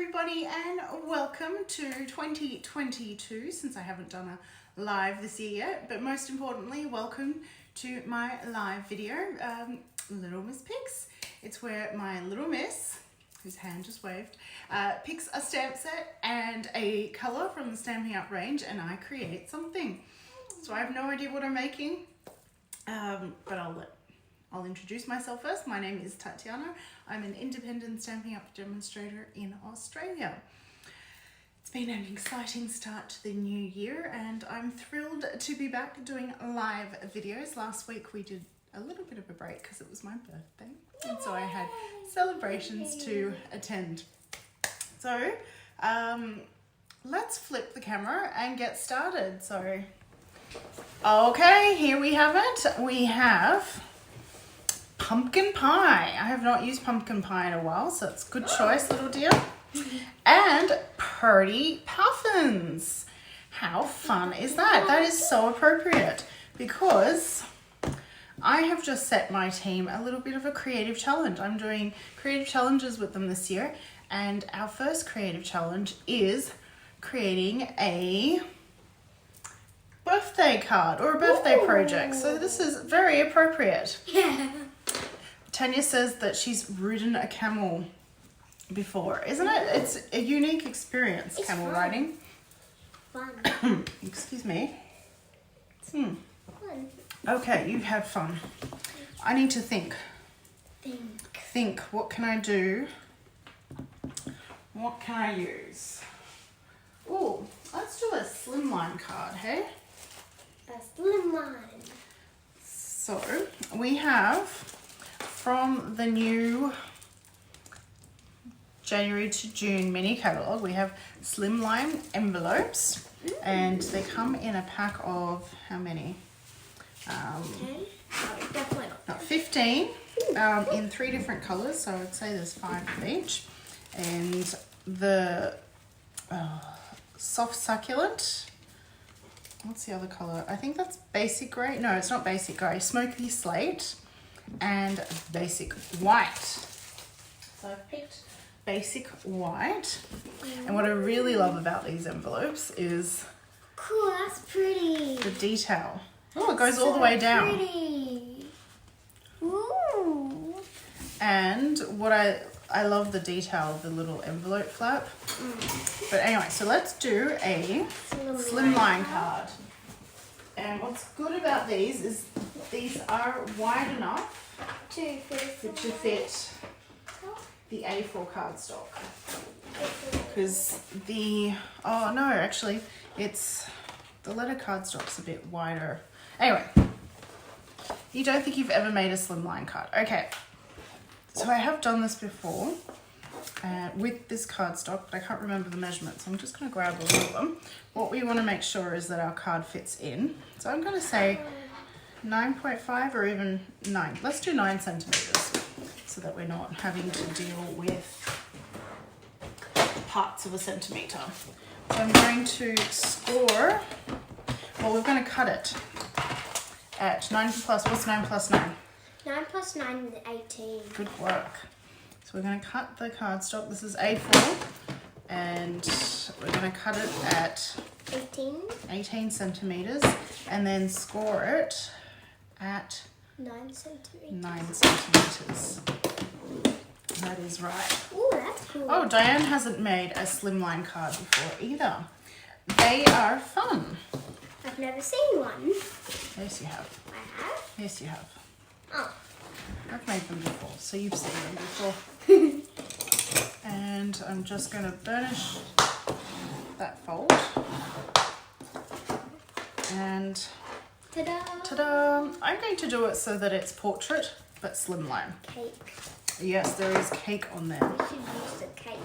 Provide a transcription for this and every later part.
everybody and welcome to 2022, since I haven't done a live this year yet, but most importantly, welcome to my live video, Little Miss Picks. It's where my little miss, whose hand just waved, picks a stamp set and a colour from the Stampin' Up range and I create something. So I have no idea what I'm making, but I'll introduce myself first. My name is Tatiana. I'm an independent Stampin' Up demonstrator in Australia. It's been an exciting start to the new year and I'm thrilled to be back doing live videos. Last week we did a little bit of a break because it was my birthday and so I had celebrations to attend. So let's flip the camera and get started. So, okay, here we have it. We have pumpkin pie. I have not used pumpkin pie in a while, so it's a good choice, little dear. And Purdy Puffins. How fun is that? That is so appropriate because I have just set my team a little bit of a creative challenge. I'm doing creative challenges with them this year, and our first creative challenge is creating a birthday card or a birthday project. So this is very appropriate. Yeah. Tanya says that she's ridden a camel before, isn't it? It's a unique experience, it's camel fun. riding. Fun. Excuse me. Fun. Okay, you've had fun. I need to think. Think, what can I do? What can I use? Oh, let's do a slimline card, hey? A slimline. So, we have from the new January to June mini catalogue, we have Slimline envelopes and they come in a pack of how many? 10? Oh, definitely not 15 in 3 different colours, so I would say there's 5 of each. And the soft succulent, what's the other colour? I think that's basic grey. No, it's not basic grey. Smoky slate and basic white. So I've picked basic white. And what I really love about these envelopes is cool, that's pretty. the detail. Oh, it goes all the way down. Pretty. Ooh. And what I love the detail of the little envelope flap. But anyway, so let's do a slimline card. And what's good about these is these are wide enough to fit the A4 cardstock. Because it's the letter cardstock's a bit wider. Anyway, you don't think you've ever made a slimline card. Okay, so I have done this before with this cardstock, but I can't remember the measurements. So I'm just going to grab all of them. What we want to make sure is that our card fits in. So I'm going to say 9.5 or even 9. Let's do 9 centimeters so that we're not having to deal with parts of a centimeter. So I'm going to score, well, we're going to cut it at 9 plus, what's 9 plus 9? 9 plus 9 is 18. Good work. So we're going to cut the cardstock. This is A4 and we're going to cut it at 18 centimeters and then score it at 9 centimeters. 9 centimeters. That is right. Ooh, that's cool. Oh, Diane hasn't made a slimline card before either. They are fun. I've never seen one. Yes, you have. I have? Yes, you have. Oh. I've made them before, so you've seen them before. And I'm just going to burnish that fold. And Ta-da! ta-da! I'm going to do it so that it's portrait, but slimline. Cake. Yes, there is cake on there. We should use the cake.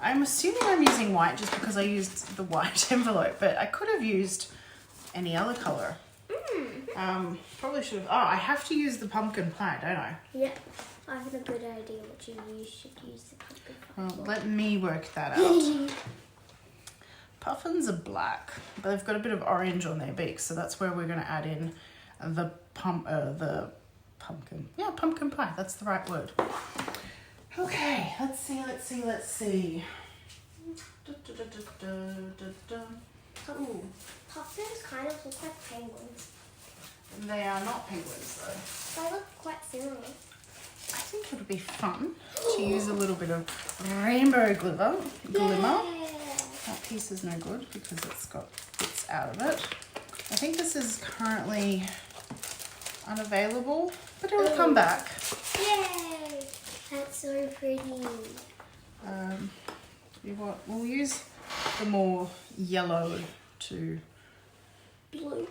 I'm assuming I'm using white just because I used the white envelope, but I could have used any other colour. Probably should have. Oh, I have to use the pumpkin pie, don't I? Yeah. I have a good idea what you should use the pumpkin pie. Well, let me work that out. Puffins are black, but they've got a bit of orange on their beaks, so that's where we're going to add in the pumpkin. Yeah, pumpkin pie. That's the right word. Okay, let's see. Ooh. Puffins kind of look like penguins. They are not penguins though. They look quite similar. I think it would be fun to use a little bit of rainbow glimmer. Yeah. That piece is no good because it's got bits out of it. I think this is currently unavailable, but it will come back. Yay! That's so pretty. We'll use the more yellow to... Blue.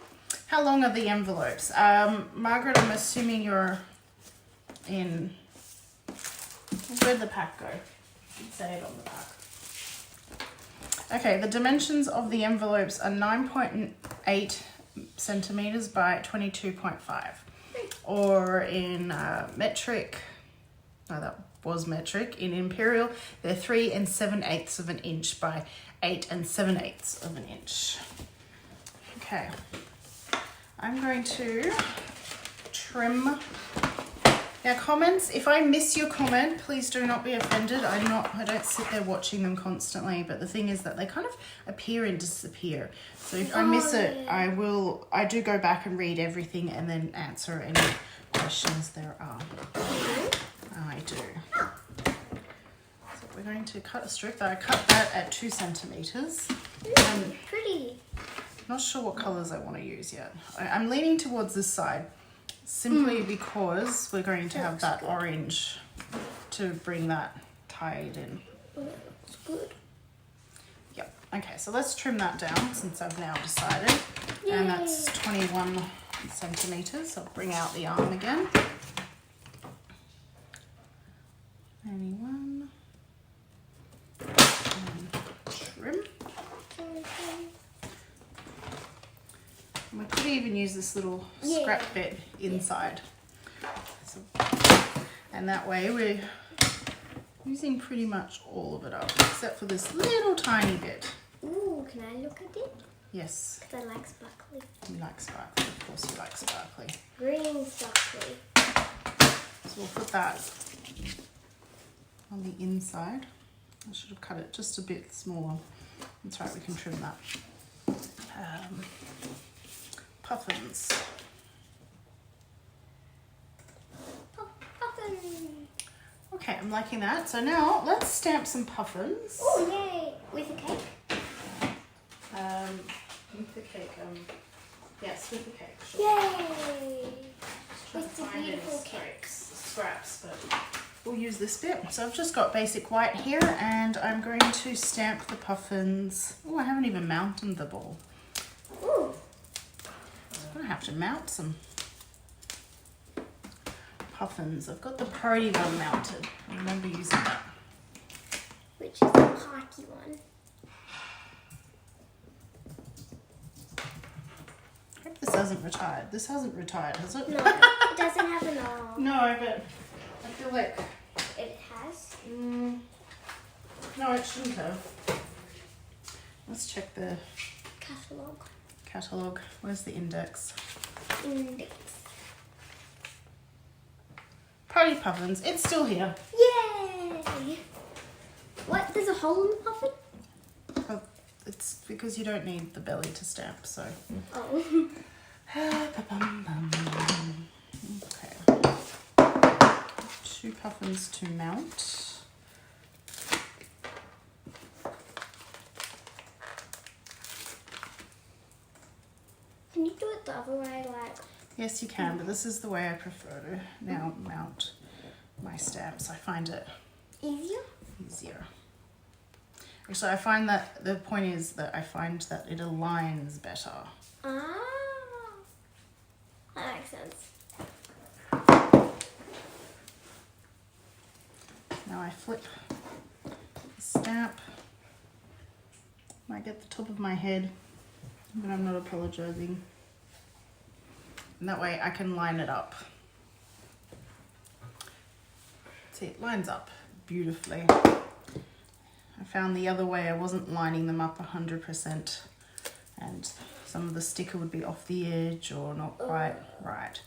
How long are the envelopes? Margaret, I'm assuming you're in... Where'd the pack go? It'd say it on the pack. Okay, the dimensions of the envelopes are 9.8 centimeters by 22.5. Or in metric, no, that was metric. In imperial, they're 3 7/8 of an inch by 8 7/8 of an inch. Okay, I'm going to trim. Now comments, if I miss your comment, please do not be offended. I don't sit there watching them constantly, but the thing is that they kind of appear and disappear. So if I miss it, I do go back and read everything and then answer any questions there are. I do. So we're going to cut a strip. I cut that at 2 centimeters. Pretty. Not sure what colors I want to use yet. I'm leaning towards this side. Simply because we're going to have that orange to bring that tied in. That's good. Yep. Okay, so let's trim that down since I've now decided. Yay. And that's 21 centimeters. I'll bring out the arm again. 91. And trim. And we could even use this little scrap bit inside. So, and that way we're using pretty much all of it up, except for this little tiny bit. Ooh, can I look at it? Yes. Because I like sparkly. You like sparkly, of course you like sparkly. Green sparkly. So we'll put that on the inside. I should have cut it just a bit smaller. That's right, we can trim that. Puffins. Puffins. Okay, I'm liking that. So now let's stamp some puffins. Oh, yay! With a cake? With the cake. Yes, with the cake. Sure. Yay! With the beautiful cakes. Scraps, but we'll use this bit. So I've just got basic white here, and I'm going to stamp the puffins. Oh, I haven't even mounted the ball. Ooh. I'm gonna have to mount some puffins. I've got the party one mounted. I remember using that. Which is the party one. I hope this hasn't retired. This hasn't retired, has it? No, it doesn't have an arm. No, but I feel like... It has? No, it shouldn't have. Let's check the catalogue. Where's the index? Index. Party puffins. It's still here. Yay! What? There's a hole in the puffin? Oh, it's because you don't need the belly to stamp, so... Oh. Okay. 2 puffins to mount. Can you do it the other way, like? Yes, you can, but this is the way I prefer to now mount my stamps. I find it easier. Actually, I find that the point is that I find that it aligns better. Ah, that makes sense. Now I flip the stamp. Might get the top of my head, but I'm not apologizing. And that way I can line it up. See, it lines up beautifully. I found the other way I wasn't lining them up 100%, and some of the sticker would be off the edge or not quite right.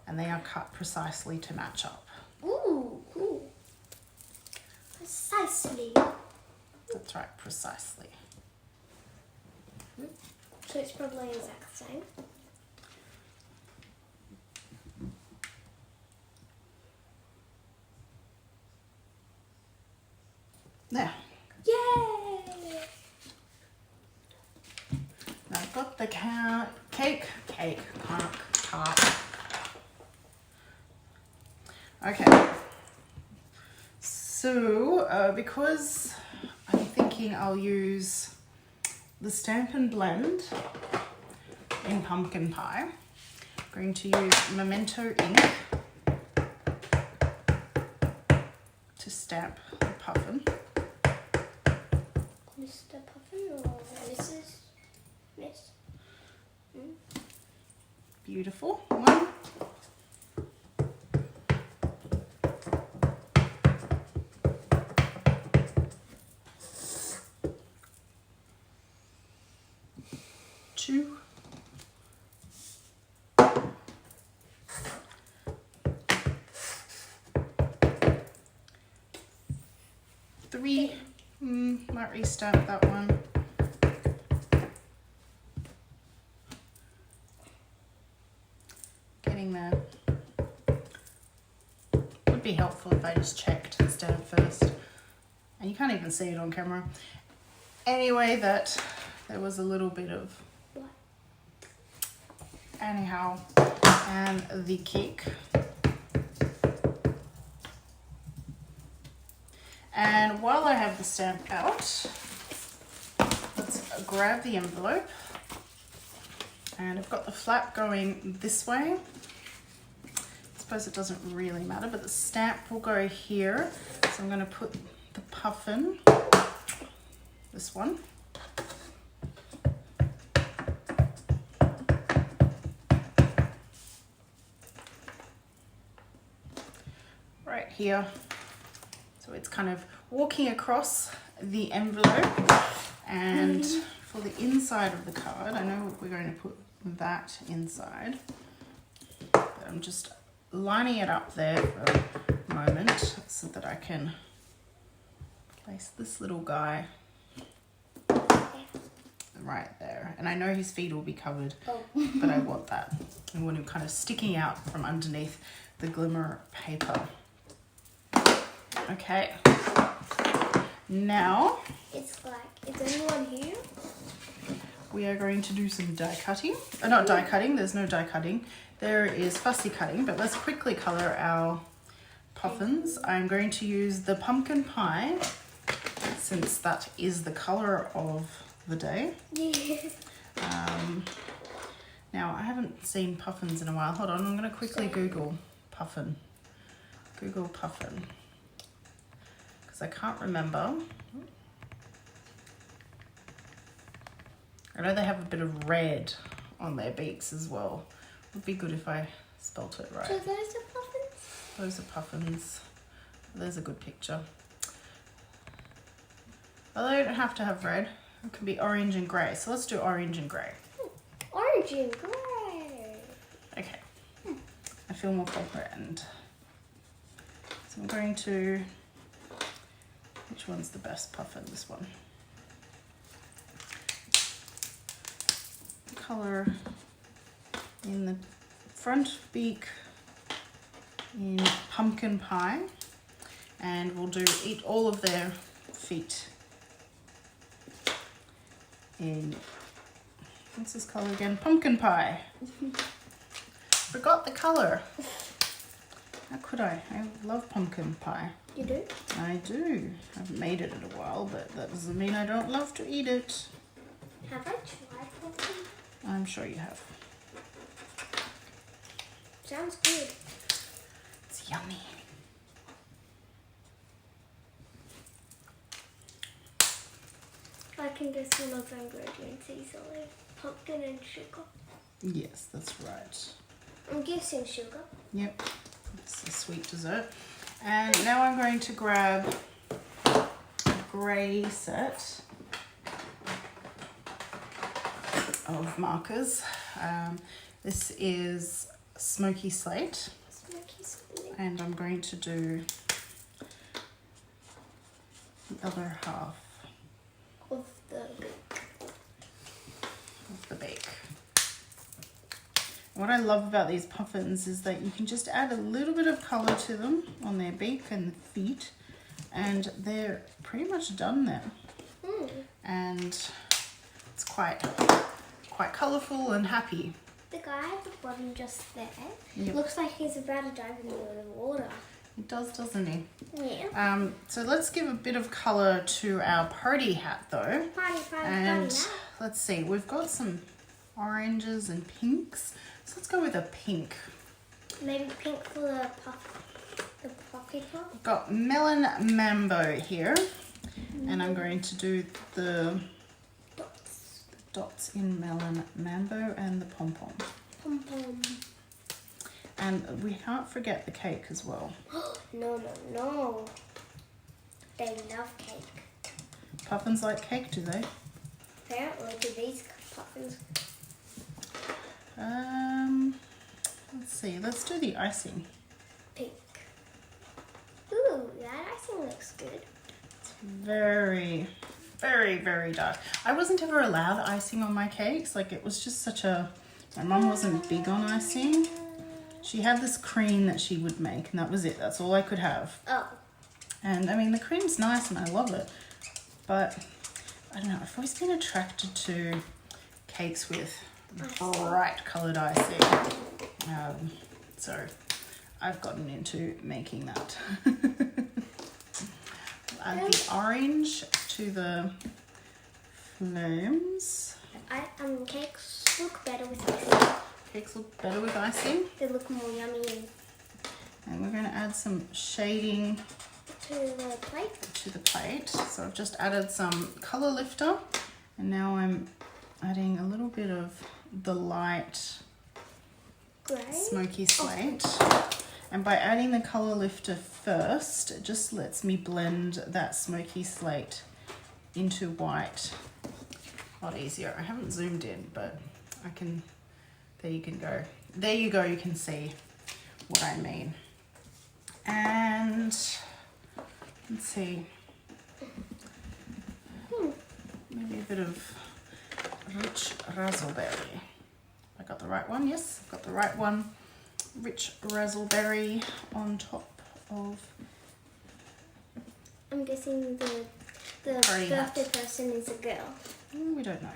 And they are cut precisely to match up. Ooh, cool. Precisely. That's right, precisely. So it's probably exact same. There. Yay! Now I've got the cake, tart. Okay. So, because I'm thinking I'll use the Stamp and Blend in pumpkin pie, I'm going to use Memento ink to stamp the puffin. Mr. Puffin or Mrs. Miss? Beautiful. One. Two. Three. Might restamp that one. Getting there. Would be helpful if I just checked the stamp first. And you can't even see it on camera. Anyway, that there was a little bit of anyhow, and the cake. And while I have the stamp out, let's grab the envelope. And I've got the flap going this way. I suppose it doesn't really matter, but the stamp will go here. So I'm going to put the puffin, this one, right here. So it's kind of walking across the envelope, and for the inside of the card, I know we're going to put that inside, but I'm just lining it up there for a moment so that I can place this little guy right there. And I know his feet will be covered, but I want that. I want him kind of sticking out from underneath the glimmer paper. Okay. Now, It's like, is anyone here? we are going to do some die cutting. Not die cutting, there's no die cutting. There is fussy cutting, but let's quickly colour our puffins. I'm going to use the pumpkin pie, since that is the colour of the day. Yeah. Now, I haven't seen puffins in a while. Hold on, I'm going to quickly Google puffin. Google puffin. Because I can't remember. I know they have a bit of red on their beaks as well. Would be good if I spelt it right. So those are puffins? Those are puffins. There's a good picture. Well, they don't have to have red. It can be orange and grey. So let's do orange and grey. Orange and grey. Okay. I feel more confident. So I'm going to... Which one's the best puffin? This one. Colour in the front beak in pumpkin pie, and we'll do eat all of their feet in, what's this colour again? Pumpkin pie. Forgot the colour. How could I? I love pumpkin pie. You do? I do. I haven't made it in a while, but that doesn't mean I don't love to eat it. Have I tried pumpkin? I'm sure you have. Sounds good. It's yummy. I can guess some of the ingredients easily. Pumpkin and sugar. Yes, that's right. I'm guessing sugar. Yep, it's a sweet dessert. And now I'm going to grab a grey set of markers. This is Smoky Slate, Smoky slate. and I'm going to do the other half. of the beak. Of the beak. What I love about these puffins is that you can just add a little bit of colour to them on their beak and feet, and they're pretty much done there. And it's quite colourful and happy. The guy at the bottom just there Yep. looks like he's about to dive into the water. It does, doesn't he? Yeah. So let's give a bit of colour to our party hat though. Party And hat. let's see, we've got some oranges and pinks. So let's go with a pink. Maybe pink for the poppy pop. I've got Melon Mambo here. And I'm going to do the dots in Melon Mambo and the pom-pom. Pom-pom. And we can't forget the cake as well. No. They love cake. Puffins like cake, do they? Apparently, do these puffins. Let's see, let's do the icing. Pink. Ooh, that icing looks good. Very, very, very dark. I wasn't ever allowed icing on my cakes. Like, it was just such a... My mum wasn't big on icing. She had this cream that she would make, and that was it. That's all I could have. Oh. And, I mean, the cream's nice, and I love it. But, I don't know, I've always been attracted to cakes with bright coloured icing. So, I've gotten into making that. Add the orange to the flames. Cakes look better with icing. Cakes look better with icing. They look more yummy. And we're going to add some shading To the plate. So I've just added some colour lifter, and now I'm adding a little bit of the light Grey. smoky slate. And by adding the colour lifter first, it just lets me blend that smoky slate into white a lot easier. I haven't zoomed in, but I can, there you can go. There you go, you can see what I mean. And let's see, maybe a bit of rich raspberry. I got the right one, yes, I've got the right one. Rich raspberry on top of... I'm guessing the Party hat. birthday person is a girl. We don't know.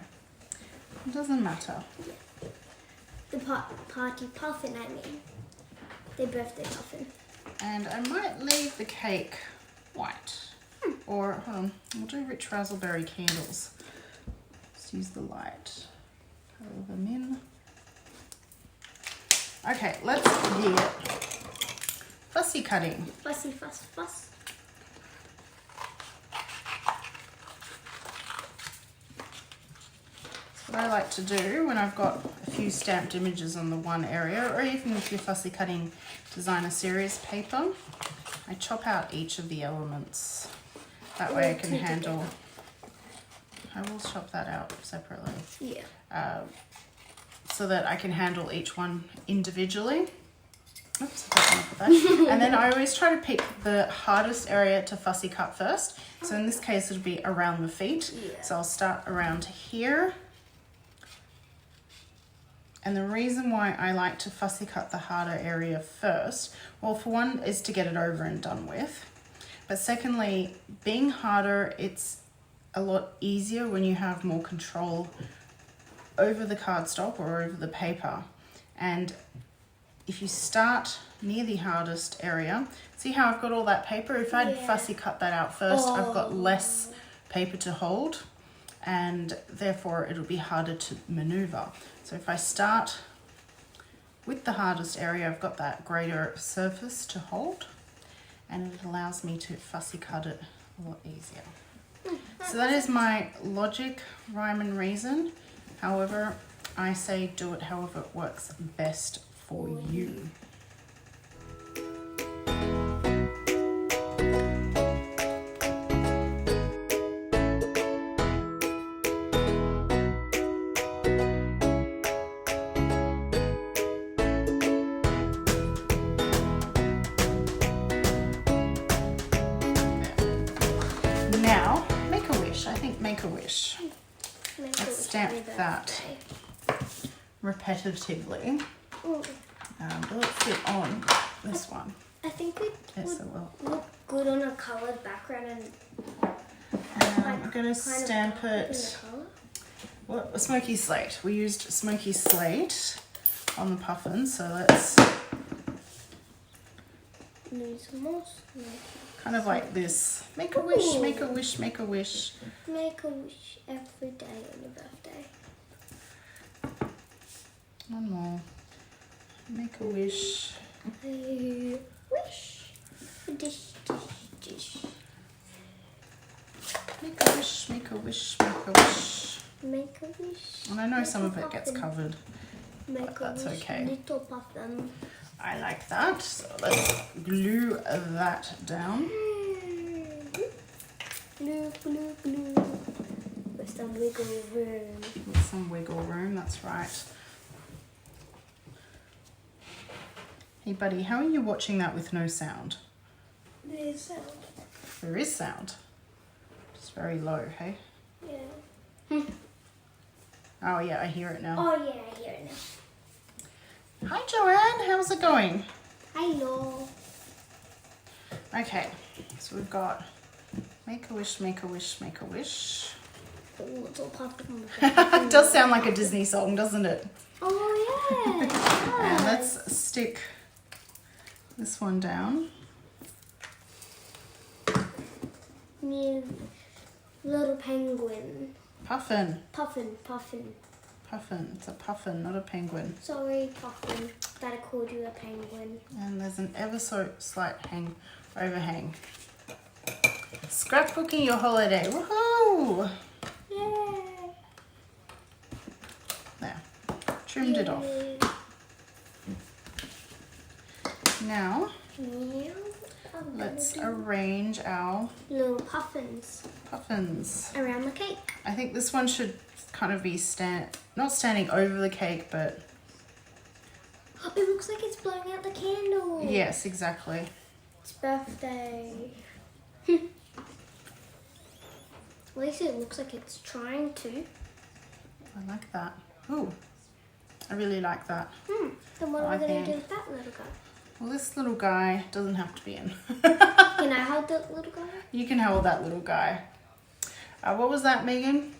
It doesn't matter. The party puffin, I mean. The birthday puffin. And I might leave the cake white. Or, hold on, we'll do rich raspberry candles. Let's use the light. Color them in. Okay, let's get fussy cutting. Fussy fuss fuss. That's what I like to do when I've got a few stamped images on the one area, or even if you're fussy cutting designer series paper, I chop out each of the elements. That way I can handle, I will chop that out separately. Yeah. So that I can handle each one individually. Oops, I don't want to put that. And then I always try to pick the hardest area to fussy cut first. So in this case, it'll be around the feet. Yeah. So I'll start around here. And the reason why I like to fussy cut the harder area first, well, for one, is to get it over and done with. But secondly, being harder, it's a lot easier when you have more control over the cardstock or over the paper. And if you start near the hardest area, see how I've got all that paper? If I'd fussy cut that out first, I've got less paper to hold, and therefore it'll be harder to maneuver. So if I start with the hardest area, I've got that greater surface to hold, and it allows me to fussy cut it a lot easier. So that is my logic, rhyme and reason. However, I say do it however it works best for you. Now, make a wish. I think Make-A-Wish. Make Let's stamp that repetitively. Will it fit on this one? I think it Yes, would it will. look good on a coloured background and I'm going to stamp it. What? A smoky slate. We used smoky slate on the puffins, so let's need some more smoky. kind of like this. Make a wish, make a wish, make a wish. Make a wish every day on your birthday. One more. Make a wish. Wish. Dish, dish, dish. Make a wish, make a wish, make a wish. Make a wish. And I know some of it gets covered. Make a that's wish, okay. little puffin. I like that. So let's glue that down. Glue, glue, glue. With some wiggle room. With some wiggle room, that's right. Hey buddy, how are you watching that with no sound? There's sound. There is sound. It's very low, hey? Yeah. Oh yeah, I hear it now. Oh yeah, I hear it now. Hi Joanne, how's it going? Hello. Okay, so we've got make a wish, make a wish, make a wish. Oh, it's all puffin. It does sound like a Disney song, doesn't it? Oh yeah. And let's stick this one down. Me, little penguin. Puffin. Puffin, puffin. Puffin. It's a puffin, not a penguin. Sorry, puffin, that I called you a penguin. And there's an ever so slight overhang. Scrapbooking your holiday. Woohoo! Yay! There. Trimmed it off. Now, let's arrange our little puffins puffins around the cake. I think this one should kind of be not standing over the cake, but It looks like it's blowing out the candle. yes, exactly. It's birthday. At least it looks like it's trying to. I like that. Ooh, I really like that. Then what are we going to do with that little guy? Well, this little guy doesn't have to be in. Can I hold the little guy? You can hold that little guy. What was that, Megan?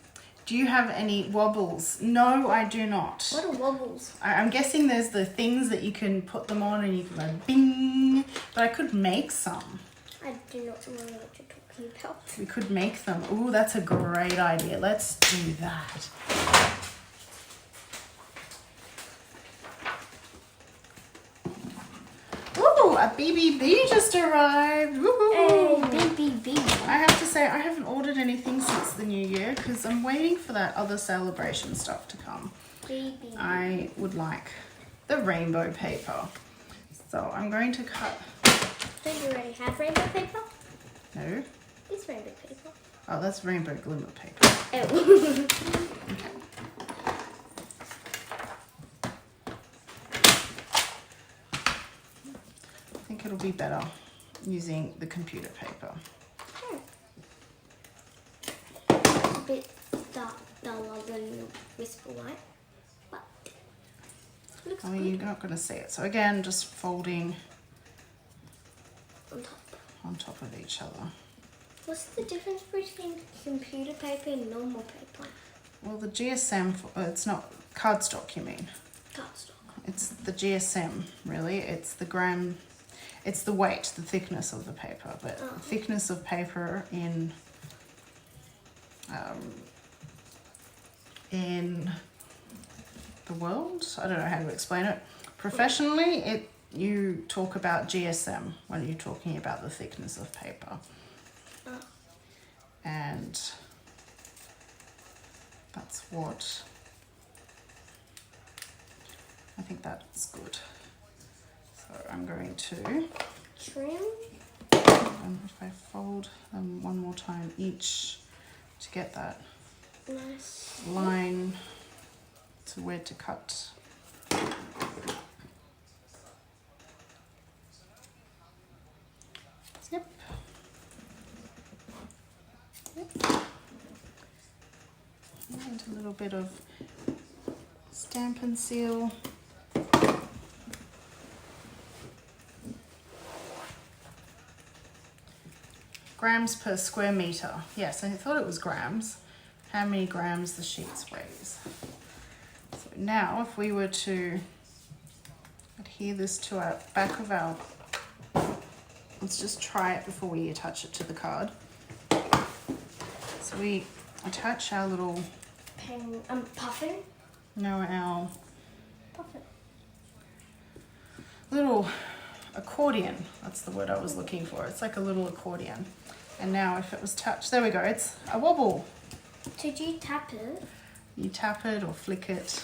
Do you have any wobbles? No, I do not. What are wobbles? I'm guessing there's the things that you can put them on and you can go bing, but I could make some. I do not know what you're talking about. We could make them. Ooh, that's a great idea. Let's do that. Ooh, a BBB just arrived. Woohoo! Hey, BBB. I have to say, I haven't ordered anything since the new year because I'm waiting for that other celebration stuff to come. BBB. I would like the rainbow paper. So I'm going to cut. Don't you already have rainbow paper? No. It's rainbow paper. Oh, that's rainbow glimmer paper. Oh. Okay. I think it'll be better using the computer paper. A bit duller than Whisper White. But looks I mean, good you're not going to see it. So again, just folding on top. on top of each other. What's the difference between computer paper and normal paper? Well, the GSM, it's not cardstock, you mean? Cardstock. It's the GSM, really. It's the gram, it's the weight, the thickness of the paper. But the thickness of paper in the world, I don't know how to explain it. Professionally, you talk about GSM when you're talking about the thickness of paper. And that's what I think that's good. So I'm going to Trim. if I fold them one more time each to get that Nice. line to where to cut. Yep. And a little bit of Stampin' Seal. Grams per square meter. Yes, I thought it was grams. How many grams the sheets weighs. So now if we were to adhere this to our back of our, let's just try it before we attach it to the card. So we attach our little puffin. No, our Puffin. little accordion. That's the word I was looking for. It's like a little accordion. And now if it was touched, there we go, it's a wobble. Did you tap it? You tap it or flick it.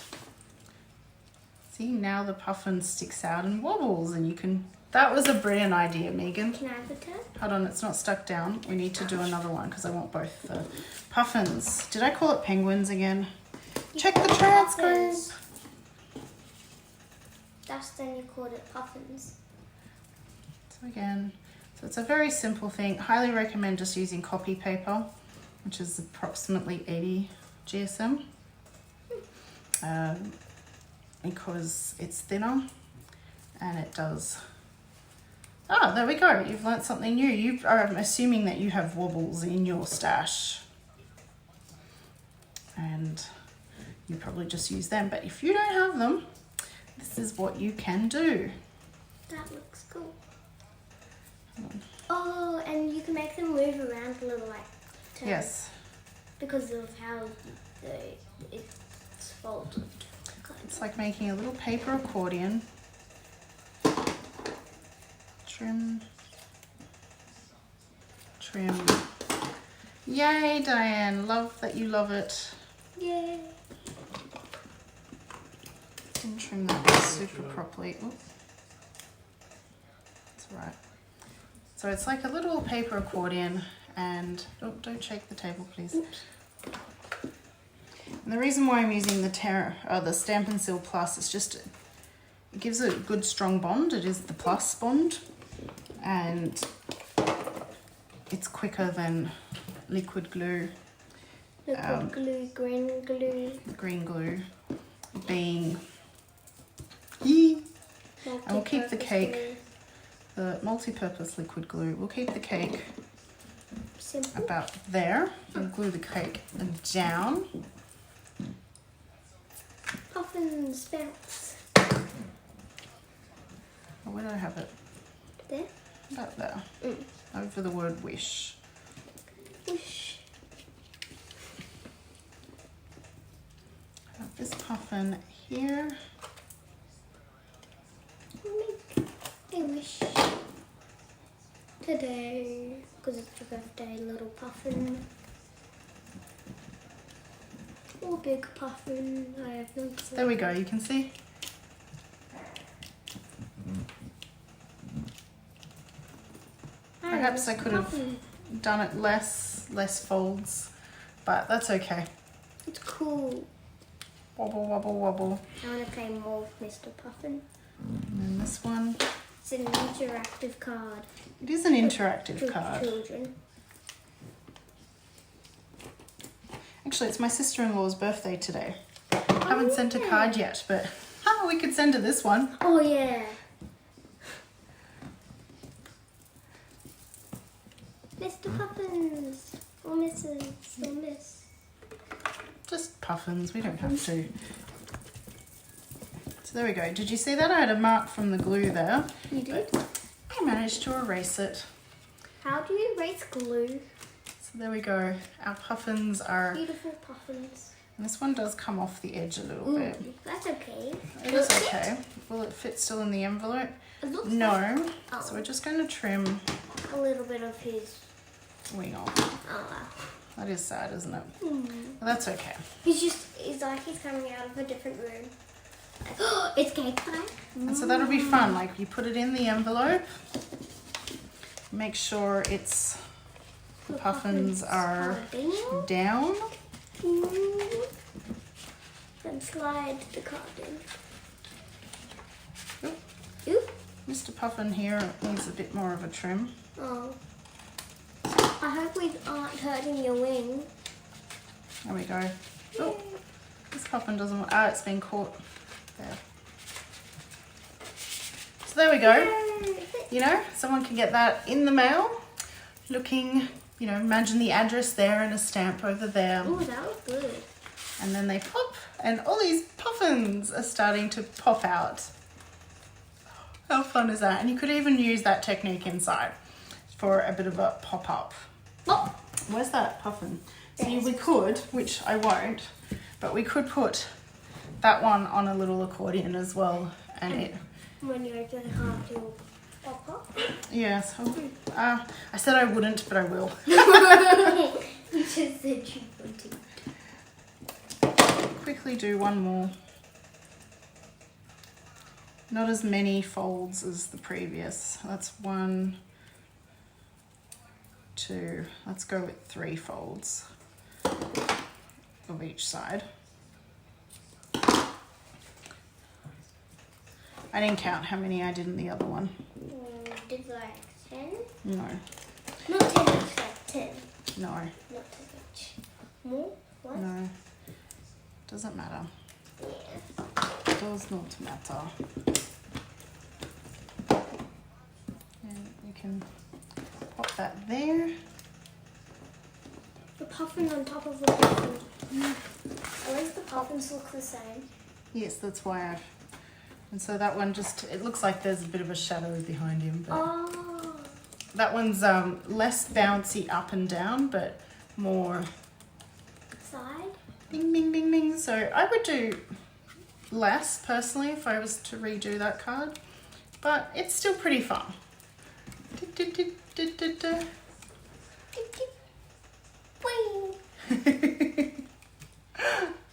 See, now the puffin sticks out and wobbles and you can, that was a brilliant idea, Megan. Can I have a turn? Hold on, it's not stuck down. We need to do another one because I want both the puffins. Did I call it penguins again? Check the transcript. That's then you called it puffins. So again, so it's a very simple thing. Highly recommend just using copy paper, which is approximately 80 GSM, because it's thinner and it does. Oh, there we go. You've learnt something new. I'm assuming that you have wobbles in your stash, and you probably just use them. But if you don't have them, this is what you can do. That looks cool. Oh, and you can make them move around a little, like turn. Yes. Because of how it's folded. It's like making a little paper accordion. Trim. Trim. Yay, Diane. Love that you love it. Yay. And trim that super properly. Oops. That's right. So it's like a little paper accordion, and oh, don't shake the table, please. Oops. And the reason why I'm using the Stampin' Seal Plus is just it gives a good strong bond. It is the plus bond, and it's quicker than liquid glue. Liquid glue, green glue. Green glue being and we'll keep the cake. Glue. The multi-purpose liquid glue. We'll keep the cake Simple. about there and glue the cake down. Puffins bounce. Oh, where do I have it? There? About there. Over the word wish. Wish. Have this puffin here. Make a wish today, because it's your birthday, little puffin. Or big puffin, I have no clue. There we go, you can see. Perhaps I could have done it less folds, but that's okay. It's cool. Wobble, wobble, wobble. I want to play more with Mr. Puffin. And then this one. It's an interactive card. It is an interactive For card. children. Actually, it's my sister-in-law's birthday today. I haven't sent a card yet, but we could send her this one. Oh yeah. Mr. Puffins. Or Mrs. or Miss. Just puffins, we don't have to. So there we go. Did you see that? I had a mark from the glue there. You did? I managed to erase it. How do you erase glue? So there we go. Our puffins are... Beautiful puffins. And this one does come off the edge a little bit. That's okay. It is okay. Will it fit still in the envelope? It looks No. like, So we're just going to trim a little bit of his. wing off. Oh, wow. That is sad, isn't it? But that's okay. He's like he's coming out of a different room. It's cake time. And so that'll be fun. Like you put it in the envelope. Make sure it's the puffins are down. Then slide the card in. Oop. Oop. Mr. Puffin here needs a bit more of a trim. Oh. I hope we aren't hurting your wing. There we go. Oh, this puffin doesn't want, ah, it's been caught there. So there we go. You know, someone can get that in the mail looking, you know, imagine the address there and a stamp over there. Oh, that was good. And then they pop and all these puffins are starting to pop out. How fun is that? And you could even use that technique inside for a bit of a pop-up. Oh, where's that puffin? See, we could, which I won't, but we could put that one on a little accordion as well. And it... When you open the card, it will pop up. Yes, I'll do. I said I wouldn't, but I will. You just said you wouldn't. Quickly do one more. Not as many folds as the previous. That's 1, 2. Let's go with 3 folds of each side. I didn't count how many I did in the other one. Did like 10? No. Not 10 each, like 10. No. Not 10 each. More? What? No. Doesn't matter. Yeah. Does not matter. And you can pop that there. The puffin on top of the puffin. At least the puffins look the same. Yes, that's why I've... And so that one just, it looks like there's a bit of a shadow behind him. But Oh. that one's less bouncy up and down, but more Side? bing, bing, bing, bing. So I would do less, personally, if I was to redo that card. But it's still pretty fun.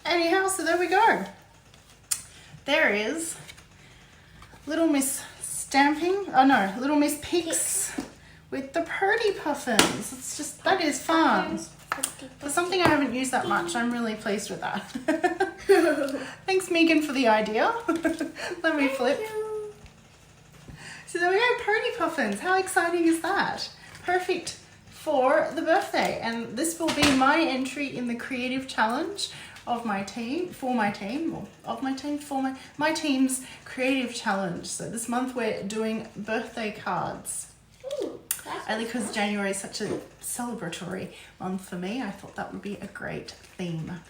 Anyhow, so there we go. There is Little Miss Stamping, oh no, Little Miss Picks with the Purdy Puffins. It's just, that is fun. For something I haven't used that much, I'm really pleased with that. Thanks, Megan, for the idea. Let me flip. So there we go, Purdy Puffins. How exciting is that? Perfect for the birthday. And this will be my entry in the creative challenge of my team, for my team, or of my team, for my team's creative challenge. So this month we're doing birthday cards. Ooh, Only because January is such a celebratory month for me, I thought that would be a great theme.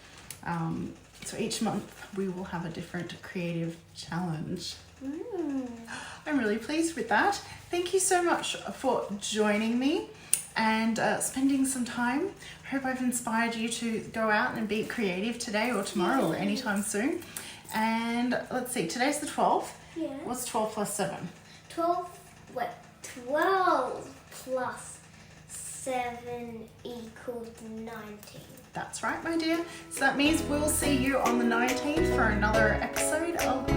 So each month we will have a different creative challenge. I'm really pleased with that. Thank you so much for joining me and spending some time. I hope I've inspired you to go out and be creative today or tomorrow or anytime soon. And let's see, today's the 12th. Yeah. What's 12 plus 7? 12 plus 7 equals 19. That's right, my dear. So that means we'll see you on the 19th for another episode of